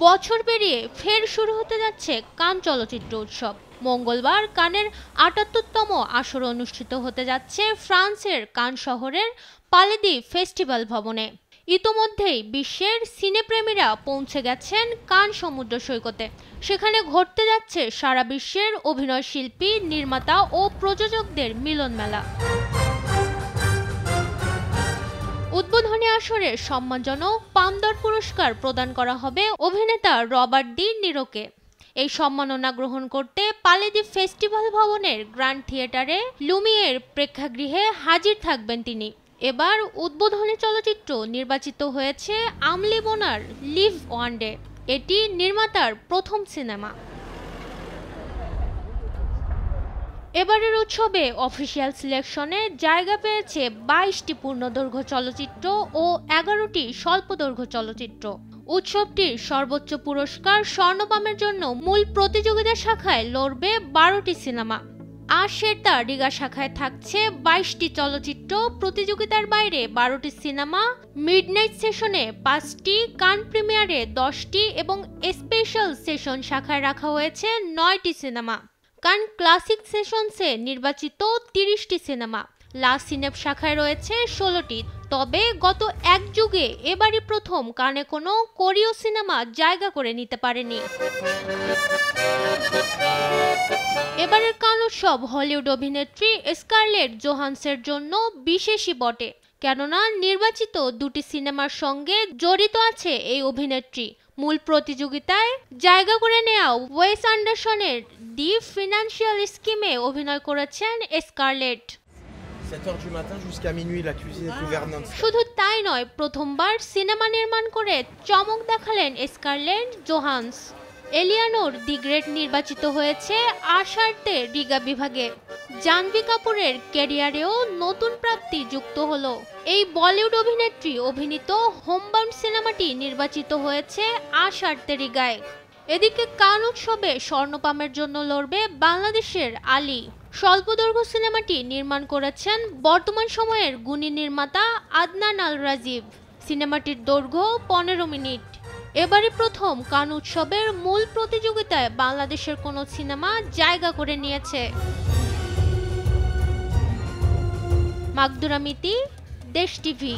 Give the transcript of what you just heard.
বছর পেরিয়ে ফের শুরু হতে যাচ্ছে কান চলচ্চিত্র উৎসব। মঙ্গলবার কানের ৭৮তম আসর অনুষ্ঠিত হতে যাচ্ছে ফ্রান্সের কান শহরের পালে দি ফেস্টিভ্যাল ভবনে। ইতোমধ্যেই বিশ্বের সিনেপ্রেমীরা পৌঁছে গেছেন কান সমুদ্র সৈকতে। সেখানে ঘটতে যাচ্ছে সারা বিশ্বের অভিনয় শিল্পী, নির্মাতা ও প্রযোজকদের মিলন মেলা। উদ্বোধনী আসরে সম্মানজনক পাম d'Or পুরস্কার প্রদান করা হবে অভিনেতা রবার্ট দি নিরোকে। এই সম্মাননা গ্রহণ করতে পালে দি ফেস্টিভ্যাল ভবনের গ্র্যান্ড থিয়েটারে লুমিয়ের প্রেক্ষাগৃহে হাজির থাকবেন তিনি। এবার উদ্বোধনী চলচ্চিত্র নির্বাচিত হয়েছে আমলি বোনার লিভ ওয়ান ডে। এটি নির্মাতার প্রথম সিনেমা। এবারের উৎসবে অফিসিয়াল সিলেকশনে জায়গা পেয়েছে ২২টি পূর্ণদৈর্ঘ্য চলচ্চিত্র ও ১১টি স্বল্পদৈর্ঘ্য চলচ্চিত্র। উৎসবটির সর্বোচ্চ পুরস্কার স্বর্ণপামের জন্য মূল প্রতিযোগিতা শাখায় লড়বে ১২টি সিনেমা। আশেরতা রিগা শাখায় থাকছে ২২টি চলচ্চিত্র। প্রতিযোগিতার বাইরে ১২টি সিনেমা, মিডনাইট সেশনে ৫টি, কান প্রিমিয়ারে ১০টি এবং স্পেশাল সেশন শাখায় রাখা হয়েছে ৯টি সিনেমা। কান ক্লাসিক সেশনসে নির্বাচিত ৩০টি সিনেমা, লা সিনেপ শাখায় রয়েছে ১৬টি। তবে গত এক যুগে এবারই প্রথম কানে কোনো কোরীয় সিনেমা জায়গা করে নিতে পারেনি। এবারের কান উৎসব হলিউড অভিনেত্রী স্কারলেট জোহানসের জন্য বিশেষই বটে, কেননা নির্বাচিত দুটি সিনেমার সঙ্গে জড়িত আছে এই অভিনেত্রী। মূল প্রতিযোগিতায় জায়গা করে নেওয়া ওয়েস অ্যান্ডারসনের দি ফিনান্সিয়াল স্কিমে অভিনয় করেছেন স্কারলেট। শুধু তাই নয়, প্রথমবার সিনেমা নির্মাণ করে চমক দেখালেন স্কারলেট জোহানস। এলিয়ানোর দি গ্রেট নির্বাচিত হয়েছে আশারতে রিগা বিভাগে। জাহ্নবী কাপুরের ক্যারিয়ারেও নতুন প্রাপ্তি যুক্ত হলো। এই বলিউড অভিনেত্রী অভিনীত হোমবাউন্ড সিনেমাটি নির্বাচিত হয়েছে আশারতে রিগায়। এদিকে কান উৎসবে স্বর্ণপামের জন্য লড়বে বাংলাদেশের আলী। স্বল্পদৈর্ঘ্য সিনেমাটি নির্মাণ করেছেন বর্তমান সময়ের গুণী নির্মাতা আদনান আল রাজীব। সিনেমাটির দৈর্ঘ্য ১৫ মিনিট। এবারে প্রথম কান উৎসবের মূল প্রতিযোগিতায় বাংলাদেশের কোনো সিনেমা জায়গা করে নিয়েছে। মাকদুরা মিতি, দেশ টিভি।